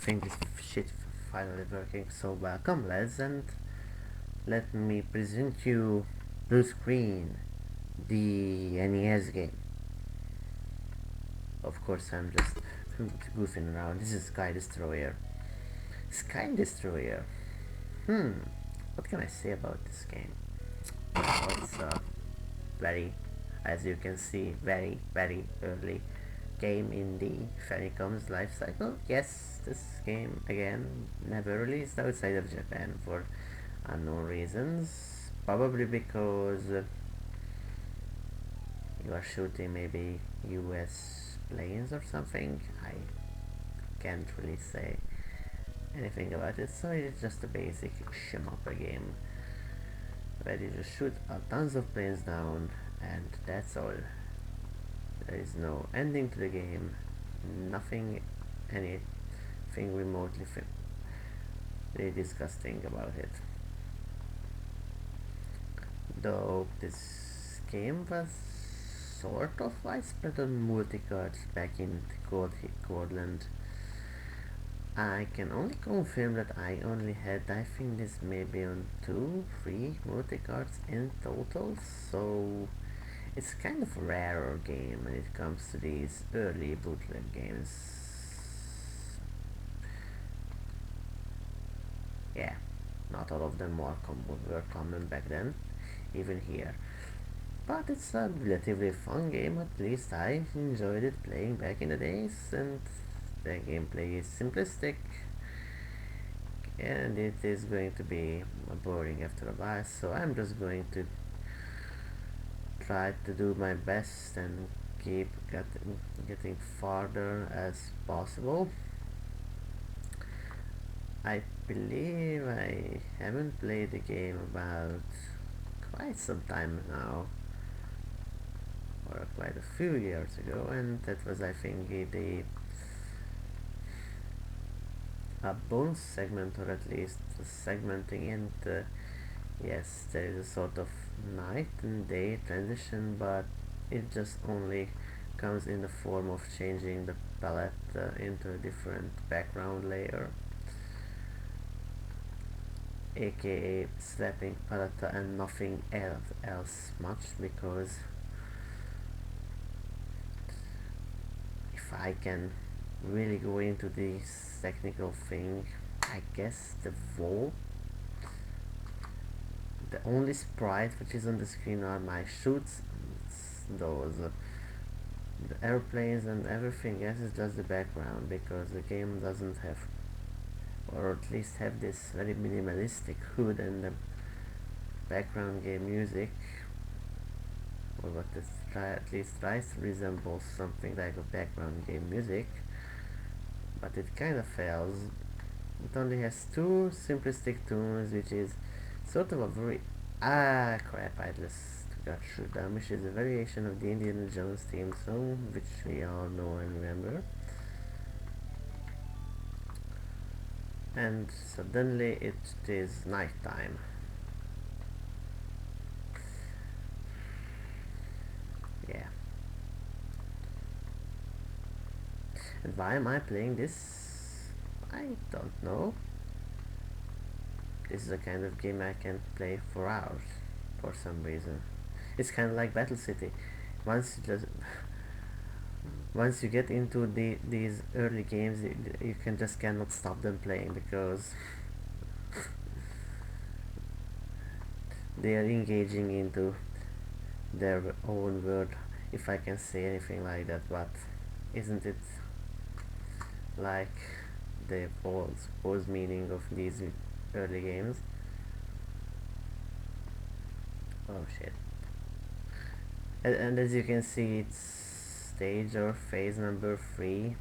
think this shit finally working. So welcome lads, and let me present you Blue Screen, the NES game. Of course I'm just goofing around. This is Sky Destroyer. Sky Destroyer. What can I say about this game? Well, it's very, as you can see, very early game in the Famicom's life cycle. Yes, this game again never released outside of Japan for unknown reasons. Probably because you are shooting maybe US planes or something. I can't really say anything about it, so it's just a basic shmup game where you just shoot tons of planes down, and that's all. There is no ending to the game, nothing, anything remotely really disgusting about it. Though this game was sort of widespread on multi-cards back in Cordland. I can only confirm that I only had, I think this maybe on 2, 3 multi-cards in total, so it's kind of a rarer game when it comes to these early bootleg games. Yeah, not all of them were common back then, even here. But it's a relatively fun game, at least I enjoyed it playing back in the days, and the gameplay is simplistic, and it is going to be boring after a while, so I'm just going to try to do my best and keep getting farther as possible. I believe I haven't played the game about quite some time now, or quite a few years ago, and that was, I think, the a bonus segment, or at least segmenting, and yes, there is a sort of night and day transition, but it just only comes in the form of changing the palette into a different background layer, aka swapping palette and nothing else much, because if I can really go into this technical thing, I guess the only sprite which is on the screen are my shoots, those the airplanes, and everything else is just the background, because the game doesn't have, or at least have, this very minimalistic HUD and the background game music, or what it at least tries to resemble something like a background game music, but it kind of fails. It only has 2 simplistic tunes, which is sort of a very crap, I just got shoot down, which is a variation of the Indiana Jones theme song, which we all know and remember. And suddenly it is nighttime. Yeah. And why am I playing this? I don't know. This is a kind of game I can play for hours for some reason. It's kind of like Battle City. Once you just once you get into these early games, you can just cannot stop them playing, because they are engaging into their own world, if I can say anything like that. But isn't it like the whole supposed meaning of these early games? Oh shit. And as you can see, it's stage or phase number 3,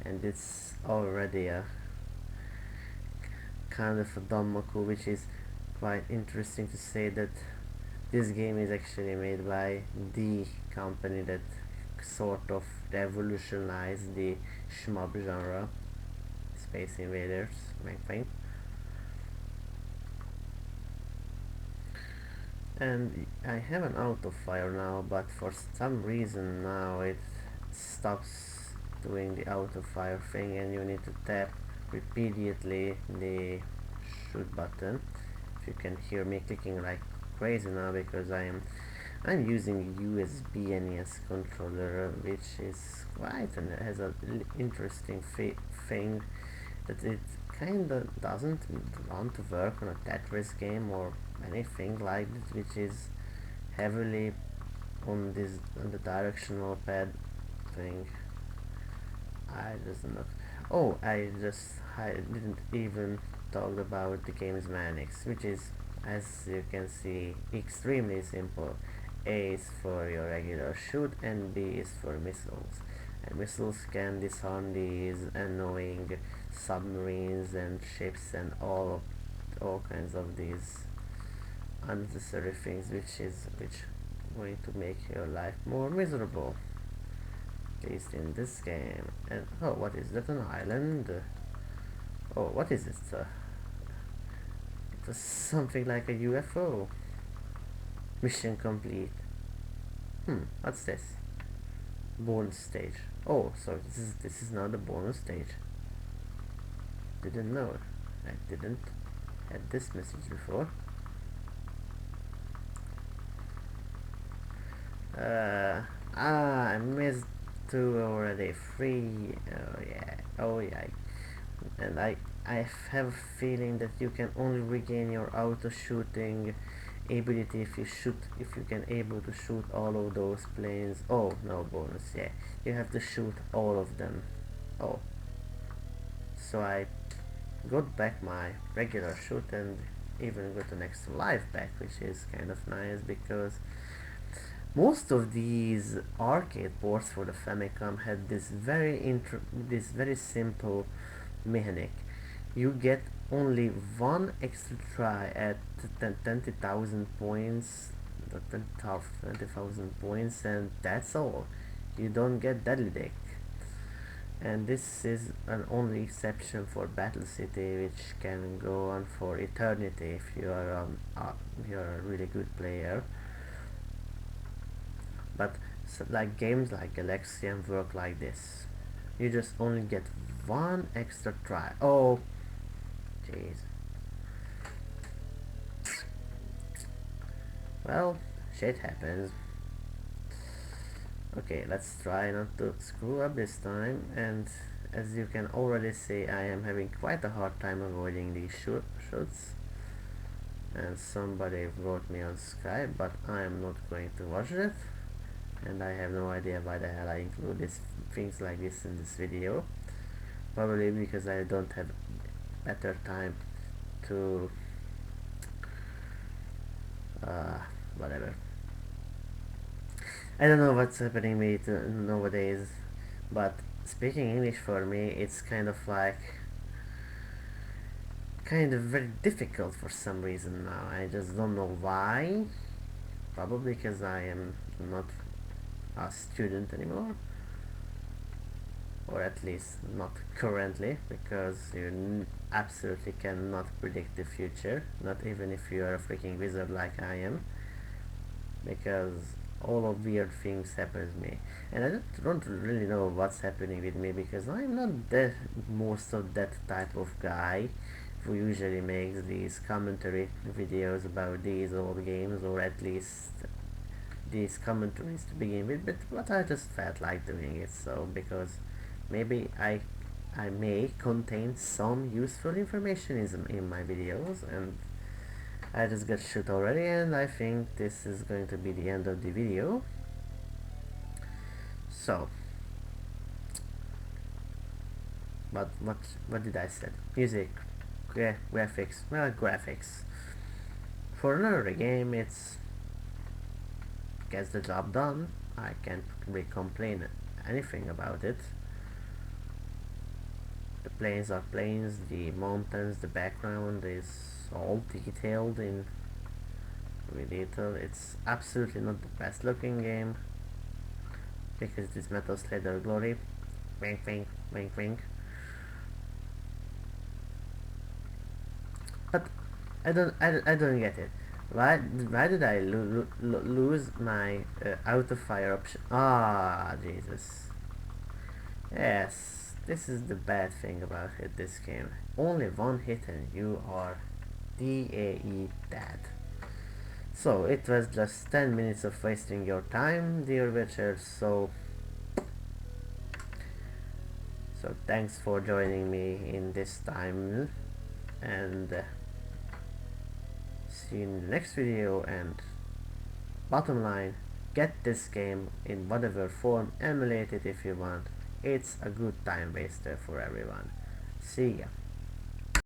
and it's already a kind of a Danmaku, which is quite interesting to say that this game is actually made by the company that sort of revolutionized the shmup genre, Space Invaders, I think. And I have an auto fire now, but for some reason now it stops doing the auto fire thing, and you need to tap repeatedly the shoot button. If you can hear me clicking like crazy now, because I'm using USB NES controller, which is quite and has a interesting thing that it kinda doesn't want to work on a Tetris game or anything like that, which is heavily on the directional pad thing. I just not. Oh, I didn't even talk about the game's mechanics, which is, as you can see, extremely simple. A is for your regular shoot, and B is for missiles. And missiles can disarm these annoying submarines and ships and all kinds of these unnecessary things, which going to make your life more miserable. At least in this game. And oh, what is that? An island? Oh, what is it? It was something like a UFO. Mission complete. What's this? Bonus stage. Oh, so this is now the bonus stage. Didn't know. I didn't had this message before. I missed two already. Three. Oh yeah. Oh yeah. And I have a feeling that you can only regain your auto shooting ability if you can able to shoot all of those planes. Oh, no bonus. Yeah, you have to shoot all of them. Oh, so I got back my regular shoot and even got an extra life back, which is kind of nice, because most of these arcade ports for the Famicom had this very simple mechanic. You get only one extra try at 20,000 points, 20,000 points, and that's all. You don't get Deadly Dick. And this is an only exception for Battle City, which can go on for eternity if you're a really good player. But so, like games like Galaxian work like this. You just only get one extra try. Oh, jeez. Well, shit happens. Okay, let's try not to screw up this time. And as you can already see, I am having quite a hard time avoiding these shoots. And somebody wrote me on Skype, but I am not going to watch it. And I have no idea why the hell I include things like this in this video. Probably because I don't have better time to whatever. I don't know what's happening with me nowadays, but speaking English for me, it's kind of very difficult for some reason now. I just don't know why. Probably because I am not a student anymore, or at least not currently, because you absolutely cannot predict the future, not even if you are a freaking wizard like I am, because all of weird things happen to me, and I don't really know what's happening with me, because I'm not most of that type of guy who usually makes these commentary videos about these old games, or at least these commentaries to begin with, but I just felt like doing it, so because maybe I may contain some useful information in my videos, and I just got shot already, and I think this is going to be the end of the video. So, but what did I say? Music, graphics. Well, graphics. For another game, it's gets the job done. I can't really complain anything about it. The planes are planes, the mountains, the background is all detailed in with detail. It's absolutely not the best looking game, because it is Metal Slayer Glory. Wink wink, wink wink. But I don't get it. Why did I lose my auto fire option? Ah, Jesus. Yes, This is the bad thing about it, this game. Only one hit and you are DAE dead. So it was just 10 minutes of wasting your time, dear Witcher. So thanks for joining me in this time, and see you in the next video. And bottom line, get this game in whatever form, emulate it if you want. It's a good time waster for everyone. See ya.